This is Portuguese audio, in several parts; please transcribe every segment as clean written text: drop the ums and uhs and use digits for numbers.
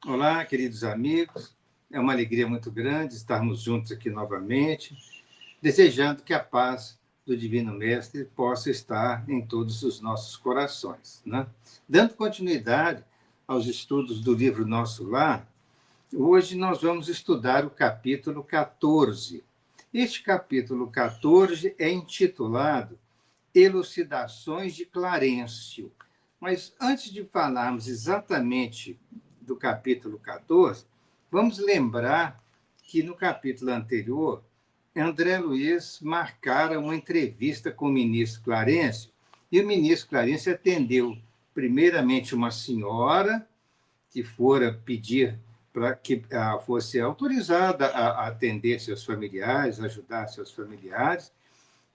Olá, queridos amigos. É uma alegria muito grande estarmos juntos aqui novamente, desejando que a paz do Divino Mestre possa estar em todos os nossos corações, né? Dando continuidade aos estudos do livro Nosso Lar, hoje nós vamos estudar o capítulo 14. Este capítulo 14 é intitulado Elucidações de Clarencio. Mas antes de falarmos exatamente do capítulo 14, vamos lembrar que no capítulo anterior, André Luiz marcara uma entrevista com o ministro Clarencio, e o ministro Clarencio atendeu primeiramente uma senhora que fora pedir para que fosse autorizada a atender seus familiares, ajudar seus familiares,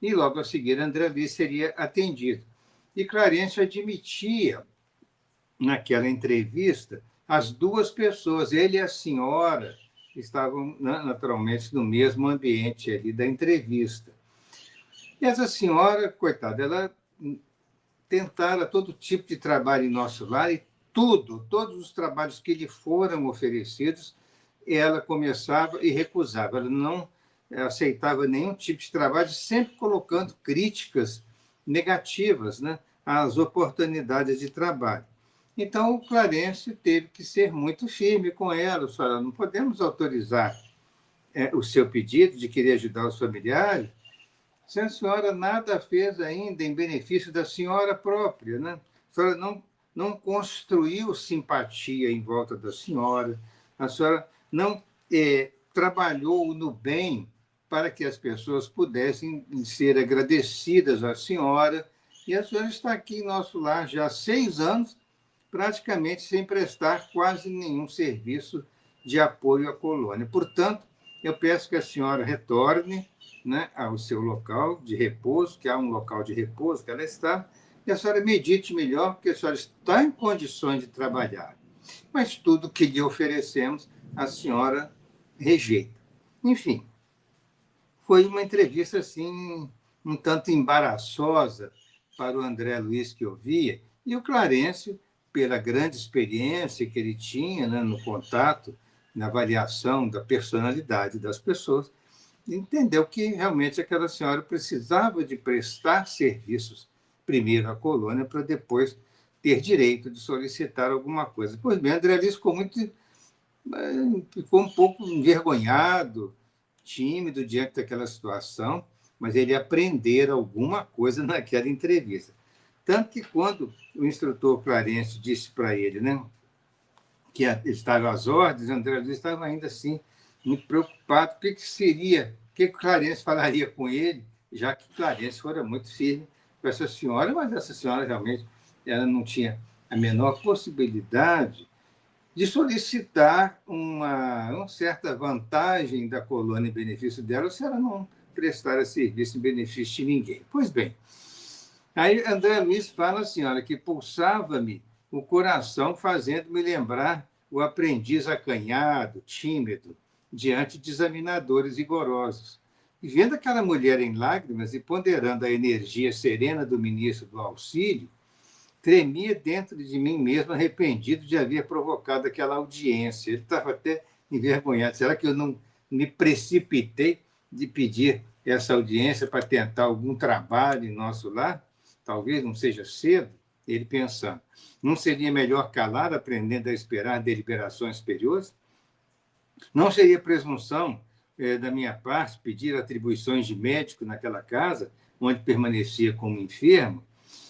e logo a seguir André Luiz seria atendido. E Clarencio admitia, naquela entrevista, as duas pessoas, ele e a senhora, estavam naturalmente no mesmo ambiente ali da entrevista. E essa senhora, coitada, ela tentara todo tipo de trabalho em nosso lar e todos os trabalhos que lhe foram oferecidos, ela começava e recusava. Ela não aceitava nenhum tipo de trabalho, sempre colocando críticas negativas, né, às oportunidades de trabalho. Então, o Clarencio teve que ser muito firme com ela. Falou, não podemos autorizar o seu pedido de querer ajudar os familiares, se a senhora nada fez ainda em benefício da senhora própria, né? A senhora não construiu simpatia em volta da senhora, a senhora não trabalhou no bem para que as pessoas pudessem ser agradecidas à senhora, e a senhora está aqui em nosso lar já há 6 anos, praticamente sem prestar quase nenhum serviço de apoio à colônia. Portanto, eu peço que a senhora retorne, né, ao seu local de repouso, que há um local de repouso que ela está, e a senhora medite melhor, porque a senhora está em condições de trabalhar. Mas tudo que lhe oferecemos, a senhora rejeita. Enfim, foi uma entrevista assim, um tanto embaraçosa para o André Luiz que ouvia, e o Clarencio, pela grande experiência que ele tinha, né, no contato, na avaliação da personalidade das pessoas, entendeu que realmente aquela senhora precisava de prestar serviços primeiro à colônia para depois ter direito de solicitar alguma coisa. Pois bem, André Luiz ficou um pouco envergonhado, tímido diante daquela situação, mas ele aprendera alguma coisa naquela entrevista. Tanto que quando o instrutor Clarencio disse para ele, né, que estava às ordens, André Luiz estava ainda assim muito preocupado. O que seria, o que Clarencio falaria com ele, já que Clarencio fora muito firme com essa senhora, mas essa senhora realmente ela não tinha a menor possibilidade de solicitar uma certa vantagem da colônia em benefício dela se ela não prestar serviço em benefício de ninguém. Pois bem, aí André Luiz fala assim, olha, que pulsava-me o coração fazendo-me lembrar o aprendiz acanhado, tímido, diante de examinadores rigorosos. E vendo aquela mulher em lágrimas e ponderando a energia serena do ministro do auxílio, tremia dentro de mim mesmo, arrependido de haver provocado aquela audiência. Ele estava até envergonhado. Será que eu não me precipitei de pedir essa audiência para tentar algum trabalho em nosso lar? Talvez não seja cedo, ele pensando. Não seria melhor calar, aprendendo a esperar deliberações superiores? Não seria presunção da minha parte pedir atribuições de médico naquela casa, onde permanecia como enfermo?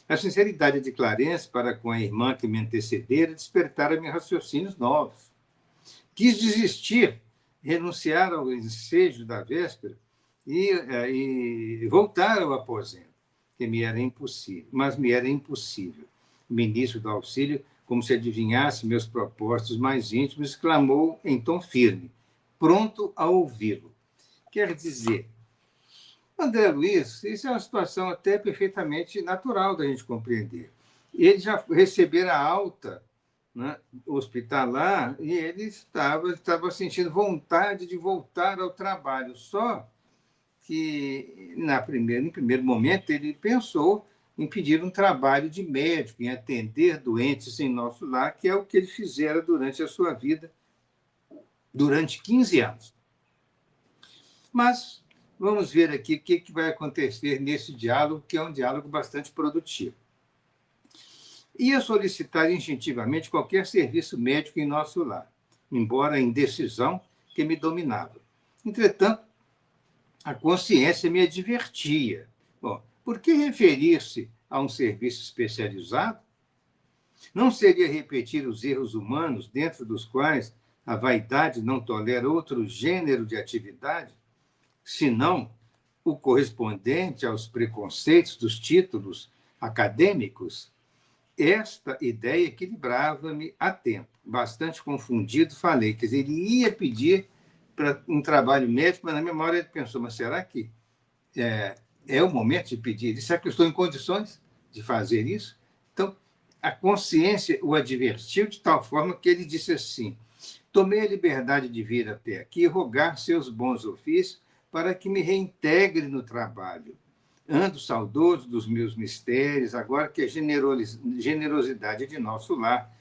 A sinceridade de Clarence para com a irmã que me antecedera despertara-me raciocínios novos. Quis desistir, renunciar ao ensejo da véspera e voltar ao aposento, que me era impossível, mas me era impossível. O ministro do auxílio, como se adivinhasse meus propósitos mais íntimos, exclamou em tom firme, pronto a ouvi-lo. Quer dizer, André Luiz, isso é uma situação até perfeitamente natural da gente compreender. Ele já recebera alta, né, hospitalar e ele estava sentindo vontade de voltar ao trabalho. Só que, no primeiro momento, ele pensou em pedir um trabalho de médico, em atender doentes em nosso lar, que é o que ele fizera durante a sua vida, durante 15 anos. Mas vamos ver aqui o que vai acontecer nesse diálogo, que é um diálogo bastante produtivo. Ia solicitar instintivamente qualquer serviço médico em nosso lar, embora a indecisão que me dominava. Entretanto, a consciência me advertia. Bom, por que referir-se a um serviço especializado? Não seria repetir os erros humanos dentro dos quais a vaidade não tolera outro gênero de atividade, senão o correspondente aos preconceitos dos títulos acadêmicos? Esta ideia equilibrava-me a tempo. Bastante confundido, falei. Quer dizer, ele ia pedir para um trabalho médico, mas na memória ele pensou, mas será que é o momento de pedir isso? Será que eu estou em condições de fazer isso? Então, a consciência o advertiu de tal forma que ele disse assim: tomei a liberdade de vir até aqui e rogar seus bons ofícios para que me reintegre no trabalho. Ando saudoso dos meus mistérios, agora que a generosidade de nosso lar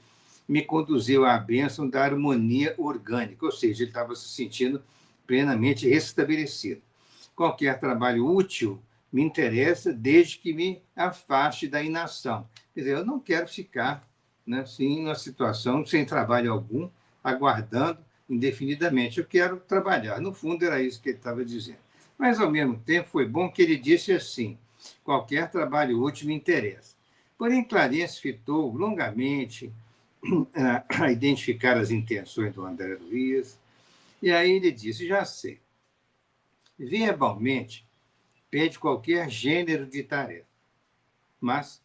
me conduziu à bênção da harmonia orgânica, ou seja, ele estava se sentindo plenamente restabelecido. Qualquer trabalho útil me interessa desde que me afaste da inação. Quer dizer, eu não quero ficar, né, assim, numa situação sem trabalho algum, aguardando indefinidamente. Eu quero trabalhar. No fundo, era isso que ele estava dizendo. Mas, ao mesmo tempo, foi bom que ele disse assim: qualquer trabalho útil me interessa. Porém, Clarence fitou longamente a identificar as intenções do André Luiz, e aí ele disse: já sei. Verbalmente, pede qualquer gênero de tarefa, mas,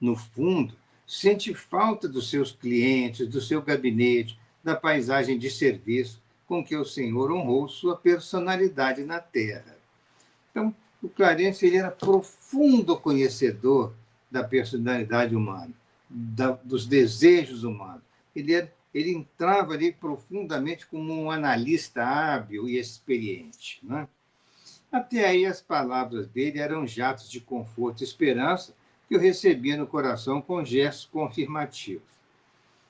no fundo, sente falta dos seus clientes, do seu gabinete, da paisagem de serviço com que o Senhor honrou sua personalidade na Terra. Então, o Clarence ele era profundo conhecedor da personalidade humana, dos desejos humanos. Ele entrava ali profundamente como um analista hábil e experiente, né? Até aí, as palavras dele eram jatos de conforto e esperança que eu recebia no coração com gestos confirmativos.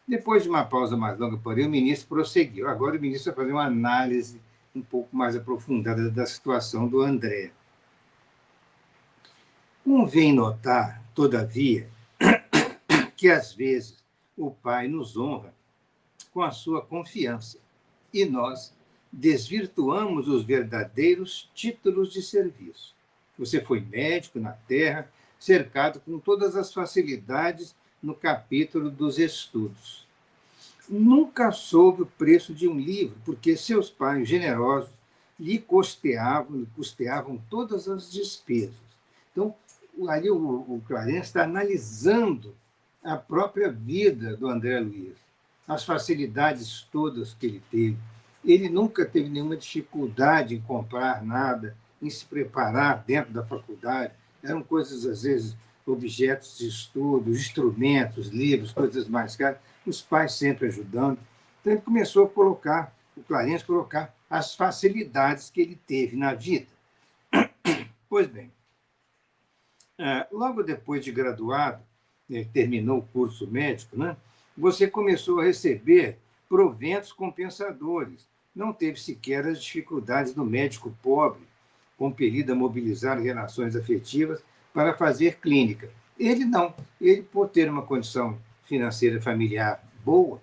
Depois de uma pausa mais longa, porém, o ministro prosseguiu. Agora o ministro vai fazer uma análise um pouco mais aprofundada da situação do André. Convém notar, todavia, que às vezes o Pai nos honra com a sua confiança e nós desvirtuamos os verdadeiros títulos de serviço. Você foi médico na Terra, cercado com todas as facilidades no capítulo dos estudos. Nunca soube o preço de um livro, porque seus pais generosos lhe custeavam todas as despesas. Então, ali o Clarence está analisando a própria vida do André Luiz, as facilidades todas que ele teve. Ele nunca teve nenhuma dificuldade em comprar nada, em se preparar dentro da faculdade. Eram coisas, às vezes, objetos de estudo, instrumentos, livros, coisas mais caras, os pais sempre ajudando. Então, ele começou a colocar, o Clarence colocar as facilidades que ele teve na vida. Pois bem, logo depois de graduado, terminou o curso médico, né, você começou a receber proventos compensadores. Não teve sequer as dificuldades do médico pobre, compelido a mobilizar relações afetivas para fazer clínica. Ele não. Ele, por ter uma condição financeira familiar boa,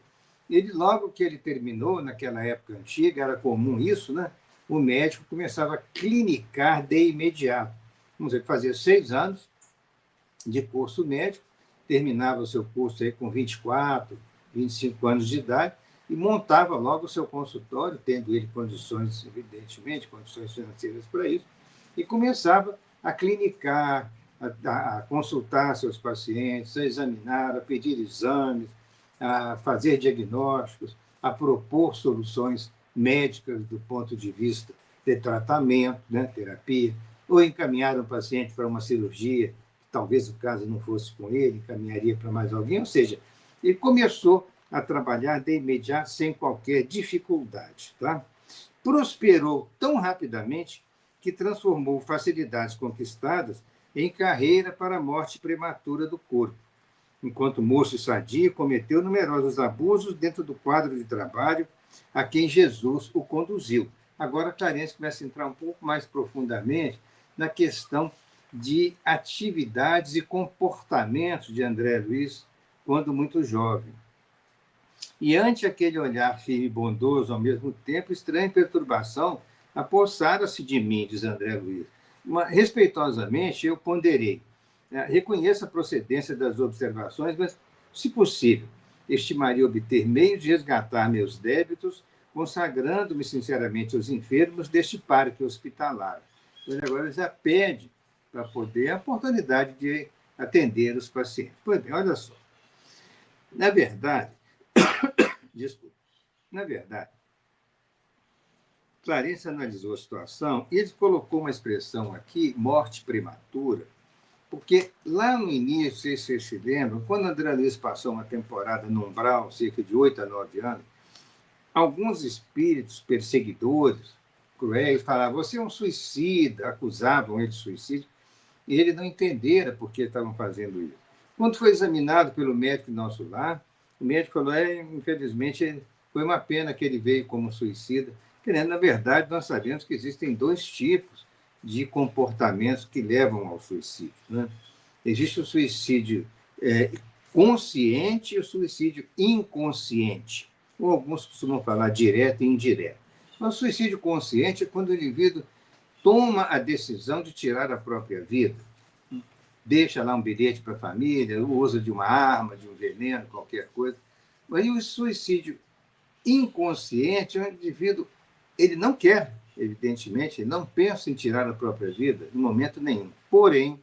ele, logo que ele terminou, naquela época antiga, era comum isso, né? O médico começava a clinicar de imediato. Vamos dizer, fazia 6 anos de curso médico, terminava o seu curso aí com 24, 25 anos de idade, e montava logo o seu consultório, tendo ele condições, evidentemente, condições financeiras para isso, e começava a clinicar, a consultar seus pacientes, a examinar, a pedir exames, a fazer diagnósticos, a propor soluções médicas do ponto de vista de tratamento, né, terapia, ou encaminhar um paciente para uma cirurgia, talvez o caso não fosse com ele, encaminharia para mais alguém, ou seja, ele começou a trabalhar de imediato sem qualquer dificuldade. Tá? Prosperou tão rapidamente que transformou facilidades conquistadas em carreira para a morte prematura do corpo. Enquanto moço e sadio, cometeu numerosos abusos dentro do quadro de trabalho a quem Jesus o conduziu. Agora, Clarence começa a entrar um pouco mais profundamente na questão de atividades e comportamentos de André Luiz quando muito jovem. E ante aquele olhar firme e bondoso, ao mesmo tempo, estranha perturbação apossara-se de mim, diz André Luiz. Respeitosamente, eu ponderei. Reconheço a procedência das observações, mas, se possível, estimaria obter meios de resgatar meus débitos, consagrando-me sinceramente aos enfermos deste parque hospitalar. Ele agora já pede para poder a oportunidade de atender os pacientes. Pois bem, olha só. Na verdade, desculpa, na verdade, Clarence analisou a situação e ele colocou uma expressão aqui, morte prematura, porque lá no início, vocês se lembram, quando André Luiz passou uma temporada no umbral, cerca de 8 a 9 anos, alguns espíritos perseguidores, cruéis, falavam, você é um suicida, acusavam ele de suicídio, e ele não entendera por que estavam fazendo isso. Quando foi examinado pelo médico do nosso lar, o médico falou, infelizmente, foi uma pena que ele veio como suicida. Na verdade, nós sabemos que existem dois tipos de comportamentos que levam ao suicídio. Né? Existe o suicídio consciente e o suicídio inconsciente. Ou alguns costumam falar direto e indireto. Mas o suicídio consciente é quando o indivíduo toma a decisão de tirar a própria vida. Deixa lá um bilhete para a família, usa de uma arma, de um veneno, qualquer coisa. Mas o suicídio inconsciente é um indivíduo, ele não quer, evidentemente, ele não pensa em tirar a própria vida em momento nenhum. Porém,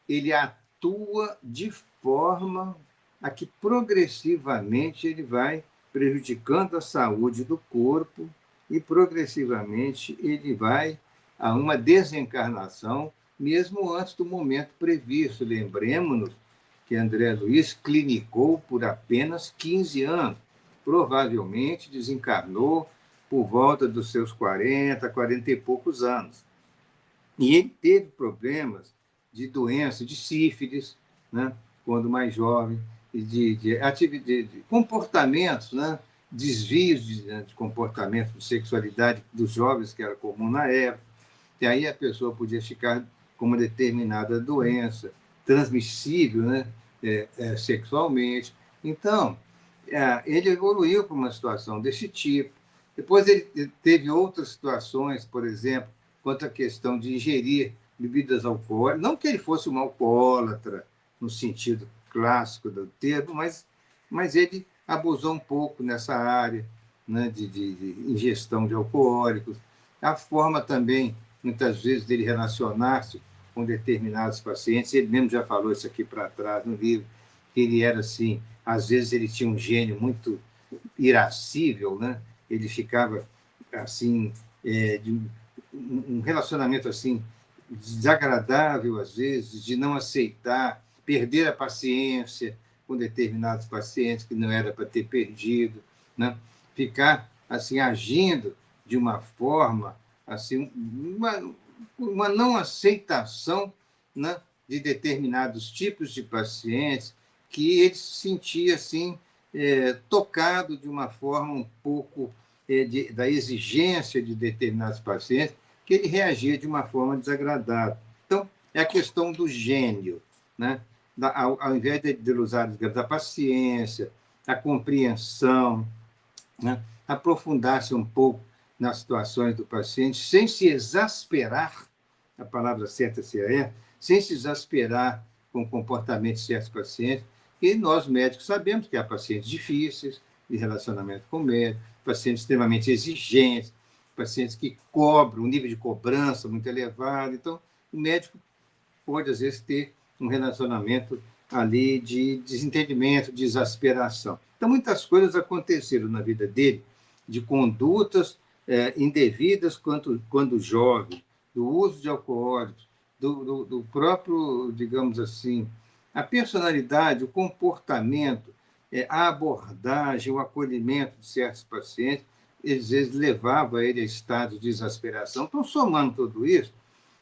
ele atua de forma a que progressivamente ele vai prejudicando a saúde do corpo e progressivamente ele vai a uma desencarnação, mesmo antes do momento previsto. Lembremos-nos que André Luiz clinicou por apenas 15 anos. Provavelmente desencarnou por volta dos seus 40 e poucos anos. E ele teve problemas de doença, de sífilis, né, quando mais jovem, e de comportamentos, né, desvios de comportamento, de sexualidade dos jovens, que era comum na época. E aí a pessoa podia ficar com uma determinada doença transmissível, né, sexualmente. Então, ele evoluiu para uma situação desse tipo. Depois ele teve outras situações, por exemplo, quanto à questão de ingerir bebidas alcoólicas. Não que ele fosse um alcoólatra, no sentido clássico do termo, mas ele abusou um pouco nessa área, né, de ingestão de alcoólicos. A forma também, muitas vezes, dele relacionar-se com determinados pacientes, ele mesmo já falou isso aqui para trás no livro, que ele era assim, às vezes ele tinha um gênio muito irascível, né? Ele ficava assim, de um relacionamento assim desagradável às vezes, de não aceitar, perder a paciência com determinados pacientes que não era para ter perdido, né? Ficar assim agindo de uma forma assim, uma não aceitação, né, de determinados tipos de pacientes, que ele se sentia assim tocado de uma forma um pouco da exigência de determinados pacientes, que ele reagia de uma forma desagradável. Então, é a questão do gênio, né? Ao invés de usar, digamos, a paciência, a compreensão, né? Aprofundar-se um pouco nas situações do paciente, sem se exasperar, a palavra certa seria sem se exasperar com o comportamento de certos pacientes, e nós médicos sabemos que há pacientes difíceis de relacionamento com o médico, pacientes extremamente exigentes, pacientes que cobram, um nível de cobrança muito elevado. Então, o médico pode, às vezes, ter um relacionamento ali de desentendimento, de exasperação. Então, muitas coisas aconteceram na vida dele, de condutas indevidas quando jovem, do uso de alcoólicos, do próprio, digamos assim, a personalidade, o comportamento, a abordagem, o acolhimento de certos pacientes, às vezes levava ele a estados de exasperação. Então, somando tudo isso,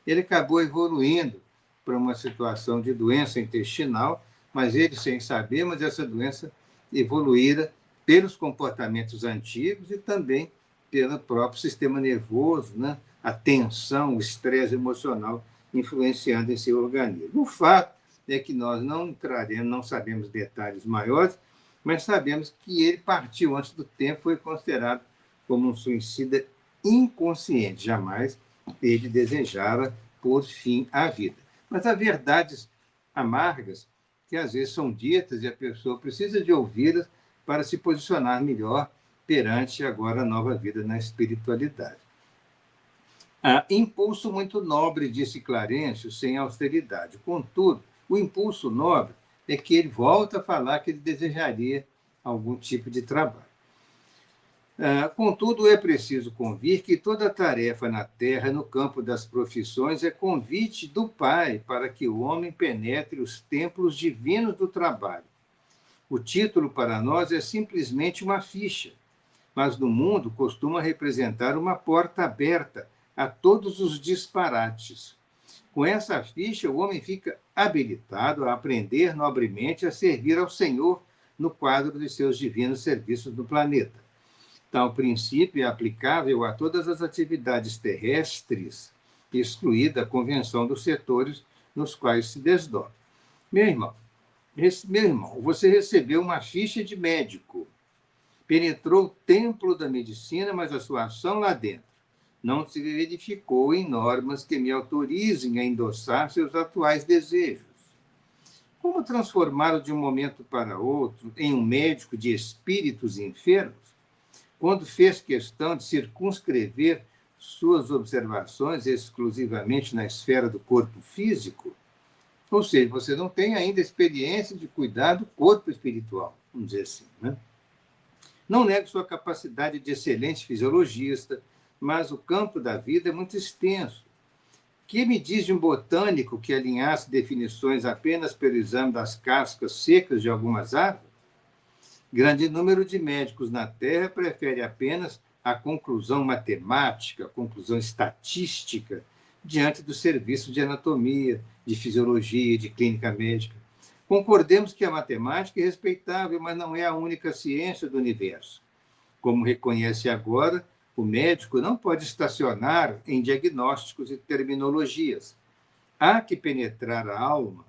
ele acabou evoluindo para uma situação de doença intestinal, mas ele sem saber, mas essa doença evoluíra pelos comportamentos antigos e também pelo próprio sistema nervoso, né? A tensão, o estresse emocional influenciando em seu organismo. O fato é que nós não traremos, não sabemos detalhes maiores, mas sabemos que ele partiu antes do tempo, foi considerado como um suicida inconsciente. Jamais ele desejava por fim a vida. Mas há verdades amargas que às vezes são ditas e a pessoa precisa de ouvi-las para se posicionar melhor perante agora a nova vida na espiritualidade. Impulso muito nobre, disse Clarencio, sem austeridade. Contudo, o impulso nobre é que ele volta a falar que ele desejaria algum tipo de trabalho. Contudo, é preciso convir que toda tarefa na terra, no campo das profissões, é convite do Pai para que o homem penetre os templos divinos do trabalho. O título para nós é simplesmente uma ficha, mas no mundo costuma representar uma porta aberta a todos os disparates. Com essa ficha, o homem fica habilitado a aprender nobremente a servir ao Senhor no quadro de seus divinos serviços no planeta. Tal princípio é aplicável a todas as atividades terrestres, excluída a convenção dos setores nos quais se desdobra. Meu irmão, você recebeu uma ficha de médico, penetrou o templo da medicina, mas a sua ação lá dentro não se verificou em normas que me autorizem a endossar seus atuais desejos. Como transformá-lo de um momento para outro em um médico de espíritos enfermos, quando fez questão de circunscrever suas observações exclusivamente na esfera do corpo físico? Ou seja, você não tem ainda experiência de cuidar do corpo espiritual, vamos dizer assim, né? Não nego sua capacidade de excelente fisiologista, mas o campo da vida é muito extenso. Que me diz de um botânico que alinhasse definições apenas pelo exame das cascas secas de algumas árvores? Grande número de médicos na Terra prefere apenas a conclusão matemática, a conclusão estatística, diante do serviço de anatomia, de fisiologia, de clínica médica. Concordemos que a matemática é respeitável, mas não é a única ciência do universo. Como reconhece agora, o médico não pode estacionar em diagnósticos e terminologias. Há que penetrar a alma,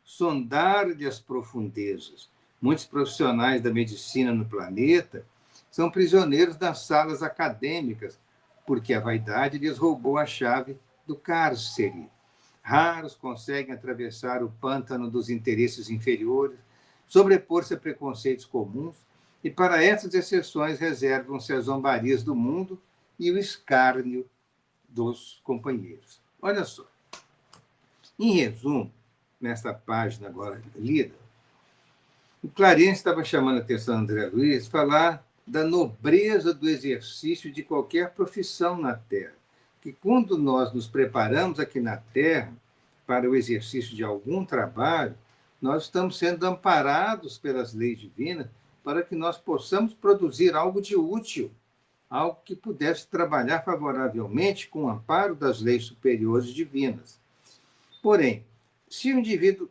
sondar-lhe as profundezas. Muitos profissionais da medicina no planeta são prisioneiros das salas acadêmicas, porque a vaidade lhes roubou a chave do cárcere. Raros conseguem atravessar o pântano dos interesses inferiores, sobrepor-se a preconceitos comuns, e para essas exceções reservam-se as zombarias do mundo e o escárnio dos companheiros. Olha só. Em resumo, nesta página agora lida, o Clarencio estava chamando a atenção do André Luiz falar da nobreza do exercício de qualquer profissão na Terra. Que quando nós nos preparamos aqui na Terra para o exercício de algum trabalho, nós estamos sendo amparados pelas leis divinas para que nós possamos produzir algo de útil, algo que pudesse trabalhar favoravelmente com o amparo das leis superiores divinas. Porém, se o indivíduo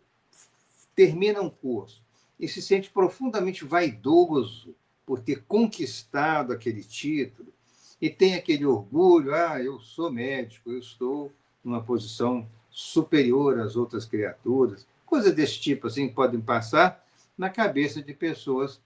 termina um curso e se sente profundamente vaidoso por ter conquistado aquele título e tem aquele orgulho, eu sou médico, eu estou numa posição superior às outras criaturas, coisas desse tipo assim podem passar na cabeça de pessoas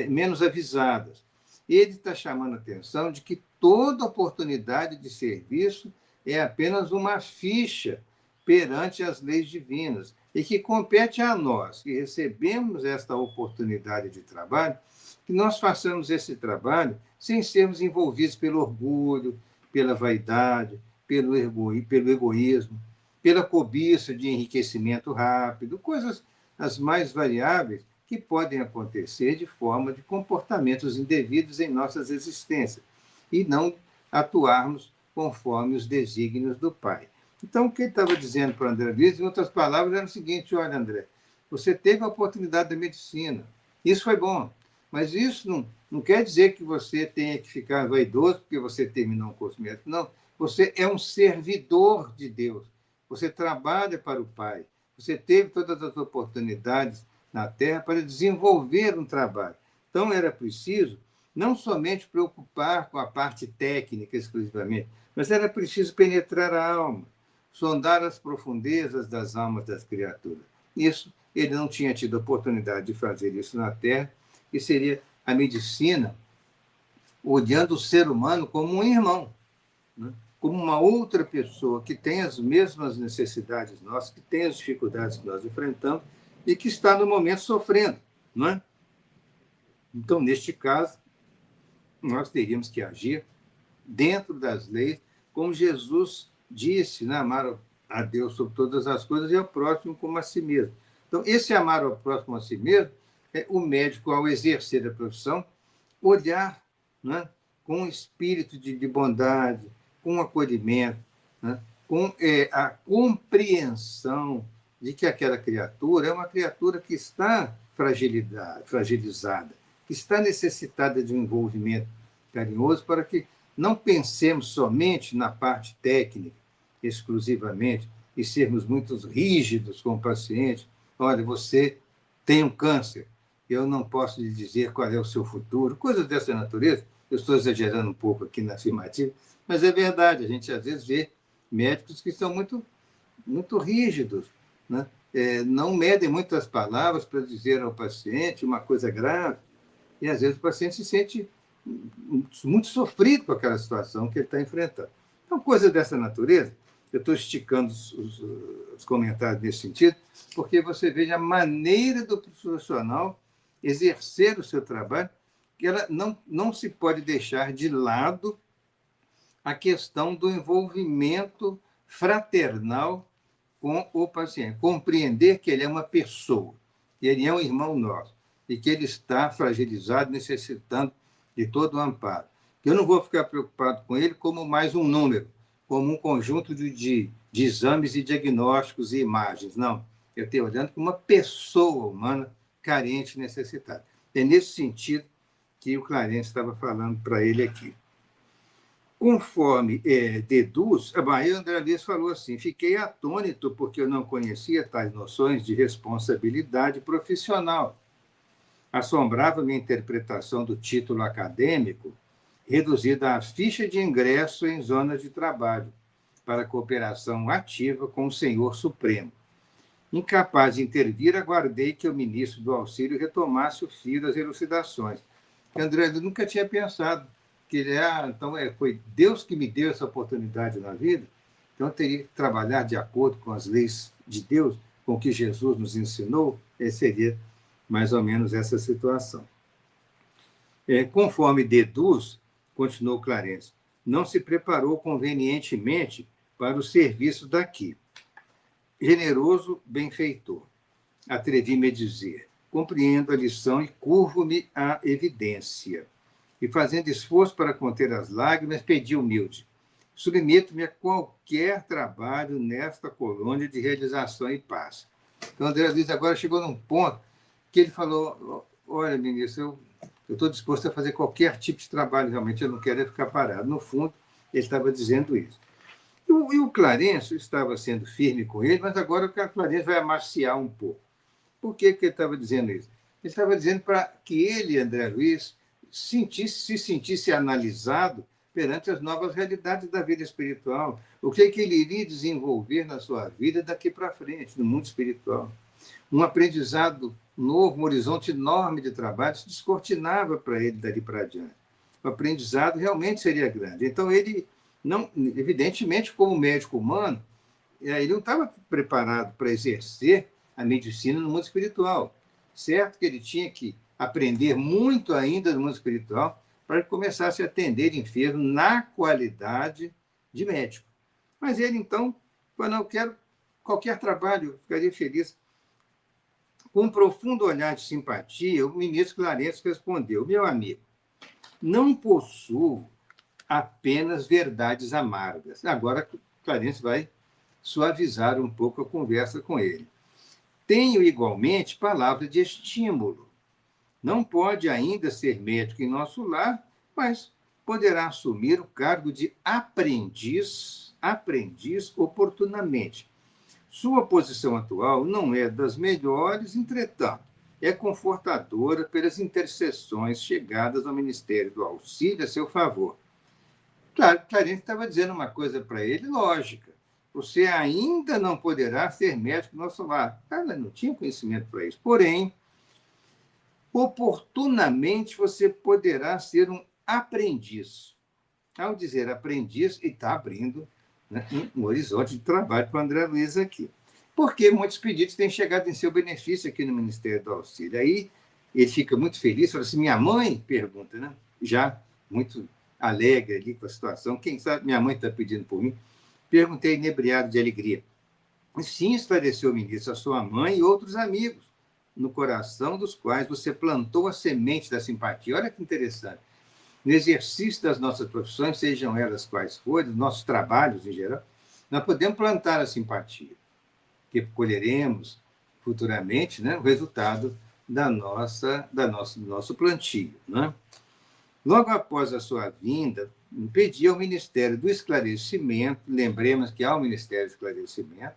menos avisadas. Ele está chamando a atenção de que toda oportunidade de serviço é apenas uma ficha perante as leis divinas e que compete a nós, que recebemos esta oportunidade de trabalho, que nós façamos esse trabalho sem sermos envolvidos pelo orgulho, pela vaidade, pelo egoísmo, pela cobiça de enriquecimento rápido, coisas as mais variáveis que podem acontecer de forma de comportamentos indevidos em nossas existências e não atuarmos conforme os desígnios do Pai. Então, o que ele estava dizendo para o André Luiz, em outras palavras, era o seguinte: olha, André, você teve a oportunidade da medicina, isso foi bom, mas isso não quer dizer que você tenha que ficar vaidoso porque você terminou um curso médico. Não, você é um servidor de Deus. você trabalha para o Pai, você teve todas as oportunidades na Terra para desenvolver um trabalho. Então, era preciso não somente preocupar com a parte técnica exclusivamente, mas era preciso penetrar a alma, sondar as profundezas das almas das criaturas. Isso, ele não tinha tido a oportunidade de fazer isso na Terra, e seria a medicina olhando o ser humano como um irmão, né? Como uma outra pessoa que tem as mesmas necessidades nossas, que tem as dificuldades que nós enfrentamos e que está no momento sofrendo, não é? Então, neste caso, nós teríamos que agir dentro das leis, como Jesus disse, né? Amar a Deus sobre todas as coisas e ao próximo como a si mesmo. Então, esse amar ao próximo a si mesmo é o médico, ao exercer a profissão, olhar, né? Com um espírito de bondade, com acolhimento, né? Com a compreensão de que aquela criatura é uma criatura que está fragilizada, que está necessitada de um envolvimento carinhoso para que não pensemos somente na parte técnica, exclusivamente, e sermos muito rígidos com o paciente. Olha, você tem um câncer, eu não posso lhe dizer qual é o seu futuro, coisas dessa natureza. Eu estou exagerando um pouco aqui na afirmativa, mas é verdade, a gente às vezes vê médicos que são muito rígidos, né? Não medem muitas palavras para dizer ao paciente uma coisa grave, e às vezes o paciente se sente muito sofrido com aquela situação que ele está enfrentando. Então, coisa dessa natureza, eu estou esticando os comentários nesse sentido, porque você veja a maneira do profissional exercer o seu trabalho, que ela não se pode deixar de lado a questão do envolvimento fraternal com o paciente. Compreender que ele é uma pessoa, que ele é um irmão nosso, e que ele está fragilizado, necessitando de todo o amparo. Eu não vou ficar preocupado com ele como mais um número, como um conjunto de exames e diagnósticos e imagens. Não. Eu estou olhando como uma pessoa humana carente e necessitada. É nesse sentido que o Clarence estava falando para ele aqui. Conforme deduz, aí o André Luiz falou assim: fiquei atônito porque eu não conhecia tais noções de responsabilidade profissional. Assombrava minha interpretação do título acadêmico, reduzida à ficha de ingresso em zonas de trabalho, para cooperação ativa com o Senhor Supremo. Incapaz de intervir, aguardei que o ministro do auxílio retomasse o fio das elucidações. André, eu nunca tinha pensado que ele então foi Deus que me deu essa oportunidade na vida, então eu teria que trabalhar de acordo com as leis de Deus, com o que Jesus nos ensinou, seria mais ou menos essa situação. Conforme deduz, continuou Clarence, não se preparou convenientemente para o serviço daqui. Generoso benfeitor, atrevi-me a dizer, compreendo a lição e curvo-me à evidência. E, fazendo esforço para conter as lágrimas, pedi humilde. Submeto-me a qualquer trabalho nesta colônia de realização e paz. Então, André Luiz agora chegou num ponto que ele falou, olha, ministro, eu estou disposto a fazer qualquer tipo de trabalho, realmente, eu não quero ficar parado. No fundo, ele estava dizendo isso. E o Clarence estava sendo firme com ele, mas agora o Clarence vai amaciar um pouco. Por que ele estava dizendo isso? Ele estava dizendo para que ele, André Luiz, se sentisse analisado perante as novas realidades da vida espiritual. O que ele iria desenvolver na sua vida daqui para frente, no mundo espiritual. Um aprendizado novo, um horizonte enorme de trabalho se descortinava para ele dali para adiante. O aprendizado realmente seria grande. Então, ele, não, evidentemente, como médico humano, ele não estava preparado para exercer a medicina no mundo espiritual. Certo que ele tinha que aprender muito ainda no mundo espiritual para que começasse a atender enfermos na qualidade de médico. Mas ele, então, falou, não, eu quero qualquer trabalho, eu ficaria feliz. Com um profundo olhar de simpatia, o ministro Clarence respondeu, meu amigo, não possuo apenas verdades amargas. Agora, Clarence vai suavizar um pouco a conversa com ele. Tenho, igualmente, palavra de estímulo. Não pode ainda ser médico em nosso lar, mas poderá assumir o cargo de aprendiz oportunamente. Sua posição atual não é das melhores, entretanto, é confortadora pelas intercessões chegadas ao Ministério do Auxílio a seu favor. Claro, Clarence estava dizendo uma coisa para ele lógica. Você ainda não poderá ser médico no nosso lar. Ela não tinha conhecimento para isso. Porém, oportunamente você poderá ser um aprendiz. Ao dizer aprendiz, ele está abrindo, né, um horizonte de trabalho para o André Luiz aqui. Porque muitos pedidos têm chegado em seu benefício aqui no Ministério do Auxílio. Aí ele fica muito feliz, fala assim, minha mãe, pergunta, né? Já muito alegre ali com a situação, quem sabe minha mãe está pedindo por mim. Perguntei, inebriado de alegria. Sim, esclareceu o ministro, a sua mãe e outros amigos, no coração dos quais você plantou a semente da simpatia. Olha que interessante. No exercício das nossas profissões, sejam elas quais forem, nossos trabalhos em geral, nós podemos plantar a simpatia, que colheremos futuramente, né, o resultado do nosso plantio. Né? Logo após a sua vinda, pedi ao Ministério do Esclarecimento, lembremos que há o Ministério do Esclarecimento,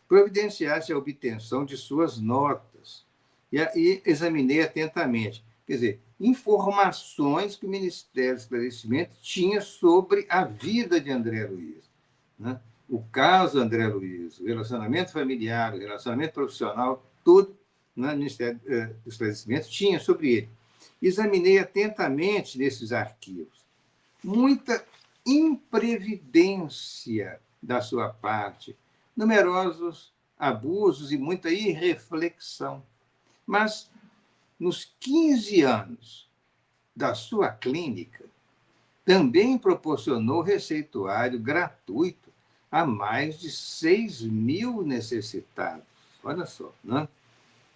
providenciasse a obtenção de suas notas. E examinei atentamente. Quer dizer, informações que o Ministério do Esclarecimento tinha sobre a vida de André Luiz. Né? O caso André Luiz, o relacionamento familiar, o relacionamento profissional, tudo, né, o Ministério do Esclarecimento tinha sobre ele. Examinei atentamente nesses arquivos. Muita imprevidência da sua parte, numerosos abusos e muita irreflexão. Mas, nos 15 anos da sua clínica, também proporcionou receituário gratuito a mais de 6.000 necessitados. Olha só, né?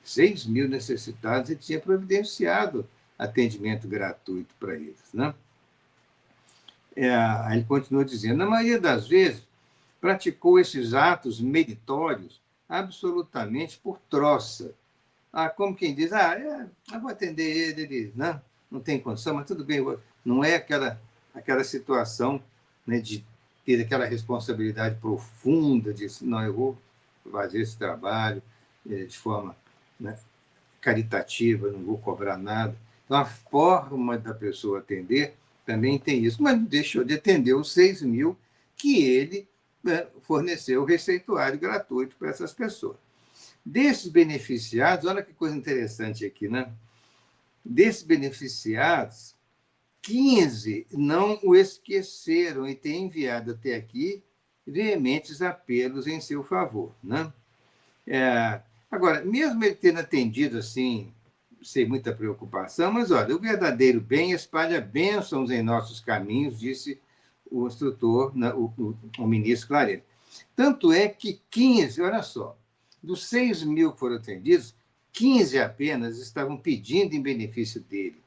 6.000 necessitados e tinha providenciado atendimento gratuito para eles. Né? Ele continua dizendo, na maioria das vezes, praticou esses atos meritórios absolutamente por troça. Como quem diz, eu vou atender ele não tem condição, mas tudo bem, não é aquela situação, né, de ter aquela responsabilidade profunda de, não, eu vou fazer esse trabalho de forma, né, caritativa, não vou cobrar nada. Então, a forma da pessoa atender também tem isso, mas não deixou de atender os 6.000 que ele, né, forneceu o receituário gratuito para essas pessoas. Desses beneficiados, olha que coisa interessante aqui, né? Desses beneficiados, 15 não o esqueceram e têm enviado até aqui veementes apelos em seu favor, né? Agora, mesmo ele tendo atendido assim, sem muita preocupação, mas olha, o verdadeiro bem espalha bênçãos em nossos caminhos, disse o instrutor, o ministro Claret. Tanto é que 15, olha só, dos 6.000 que foram atendidos, 15 apenas estavam pedindo em benefício dele.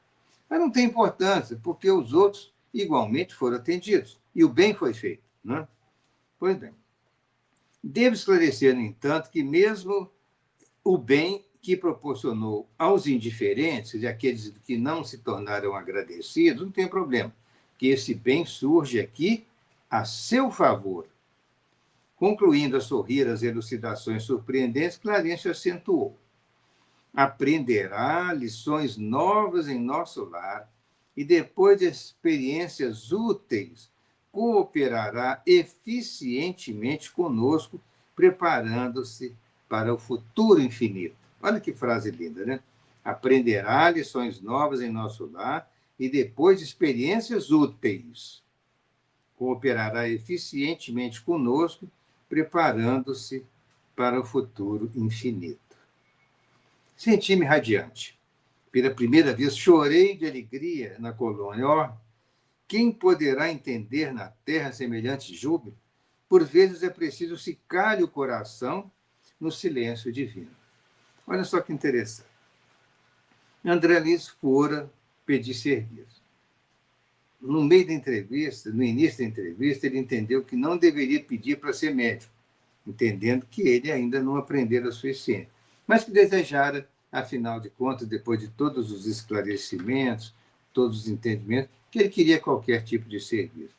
Mas não tem importância, porque os outros igualmente foram atendidos. E o bem foi feito. Né? Pois bem. Devo esclarecer, no entanto, que mesmo o bem que proporcionou aos indiferentes e aqueles que não se tornaram agradecidos, não tem problema, que esse bem surge aqui a seu favor. Concluindo a sorrir as elucidações surpreendentes, Clarence acentuou. Aprenderá lições novas em nosso lar e, depois de experiências úteis, cooperará eficientemente conosco, preparando-se para o futuro infinito. Olha que frase linda, né? Aprenderá lições novas em nosso lar e, depois de experiências úteis, cooperará eficientemente conosco, preparando-se para o futuro infinito. Senti-me radiante. Pela primeira vez, chorei de alegria na colônia. Quem poderá entender na terra semelhante júbilo? Por vezes é preciso se calhe o coração no silêncio divino. Olha só que interessante. André Luiz fora pedir serviço. No meio da entrevista, no início da entrevista, ele entendeu que não deveria pedir para ser médico, entendendo que ele ainda não aprendera o suficiente, mas que desejara, afinal de contas, depois de todos os esclarecimentos, todos os entendimentos, que ele queria qualquer tipo de serviço.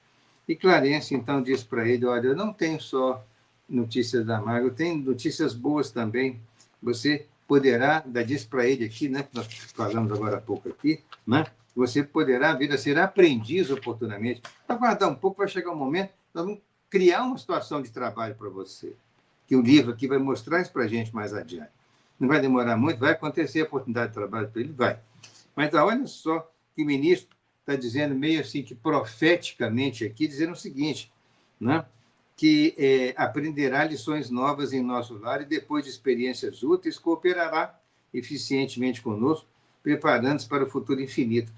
E Clarence, então, disse para ele, olha, eu não tenho só notícias amargas. Tem notícias boas também. Você poderá, disse para ele aqui, né, que nós falamos agora há pouco aqui, né, você poderá vir a ser aprendiz oportunamente. Aguardar um pouco, vai chegar um momento, nós vamos criar uma situação de trabalho para você, que o livro aqui vai mostrar isso para a gente mais adiante. Não vai demorar muito, vai acontecer a oportunidade de trabalho para ele, vai. Mas olha só que o ministro está dizendo meio assim que profeticamente aqui, dizendo o seguinte, né? Que aprenderá lições novas em nosso lar e depois de experiências úteis cooperará eficientemente conosco, preparando-se para o futuro infinito.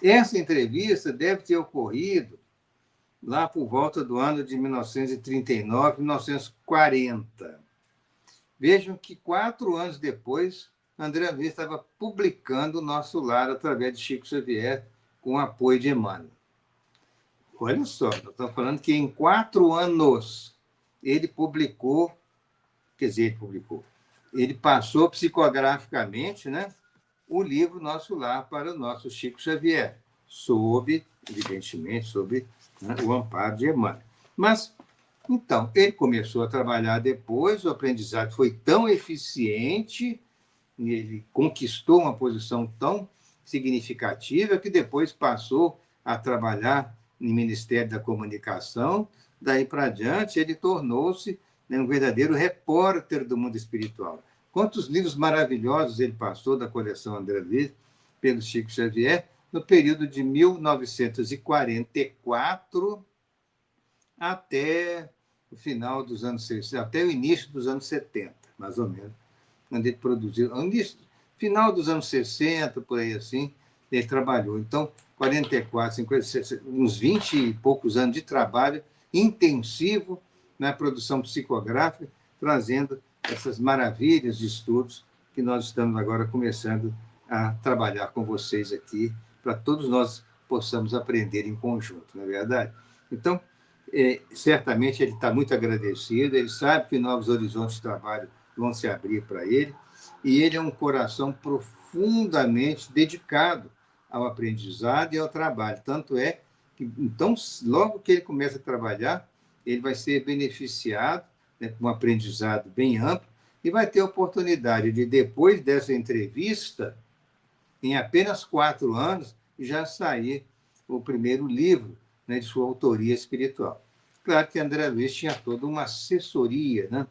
Essa entrevista deve ter ocorrido lá por volta do ano de 1939, 1940. Vejam que 4 anos depois, André Luiz estava publicando o Nosso Lar através de Chico Xavier, com o apoio de Emmanuel. Olha só, nós estamos falando que em 4 anos ele publicou, ele passou psicograficamente, né, o livro Nosso Lar para o nosso Chico Xavier, evidentemente, sob, né, o amparo de Emmanuel. Mas, então, ele começou a trabalhar depois, o aprendizado foi tão eficiente, ele conquistou uma posição tão significativa que depois passou a trabalhar no Ministério da Comunicação. Daí para diante, ele tornou-se, né, um verdadeiro repórter do mundo espiritual. Quantos livros maravilhosos ele passou da coleção André Luiz, pelo Chico Xavier, no período de 1944 até o final dos anos 60, até o início dos anos 70, mais ou menos, onde ele produziu. Final dos anos 60, por aí assim, ele trabalhou. Então, 44, 50, uns 20 e poucos anos de trabalho intensivo na produção psicográfica, trazendo essas maravilhas de estudos que nós estamos agora começando a trabalhar com vocês aqui, para todos nós possamos aprender em conjunto, não é verdade? Então, certamente ele está muito agradecido, ele sabe que novos horizontes de trabalho vão se abrir para ele, e ele é um coração profundamente dedicado ao aprendizado e ao trabalho. Tanto é que, então, logo que ele começa a trabalhar, ele vai ser beneficiado, né, com um aprendizado bem amplo e vai ter a oportunidade de, depois dessa entrevista, em apenas 4 anos, já sair o primeiro livro, né, de sua autoria espiritual. Claro que André Luiz tinha toda uma assessoria, né,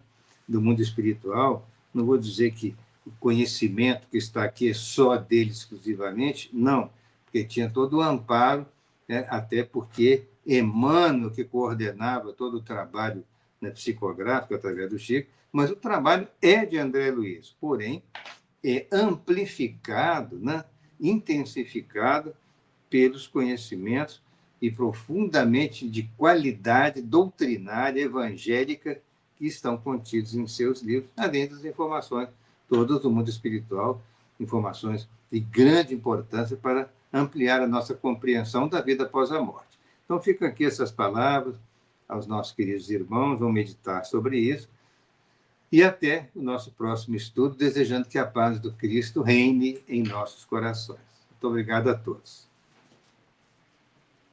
do mundo espiritual. Não vou dizer que o conhecimento que está aqui é só dele exclusivamente, não, porque tinha todo o amparo, né, até porque Emmanuel, que coordenava todo o trabalho, né, psicográfico através do Chico, mas o trabalho é de André Luiz, porém, é amplificado, né, intensificado pelos conhecimentos e profundamente de qualidade doutrinária evangélica que estão contidos em seus livros, além das informações todas do mundo espiritual, informações de grande importância para ampliar a nossa compreensão da vida após a morte. Então, ficam aqui essas palavras aos nossos queridos irmãos, vão meditar sobre isso, e até o nosso próximo estudo, desejando que a paz do Cristo reine em nossos corações. Muito obrigado a todos.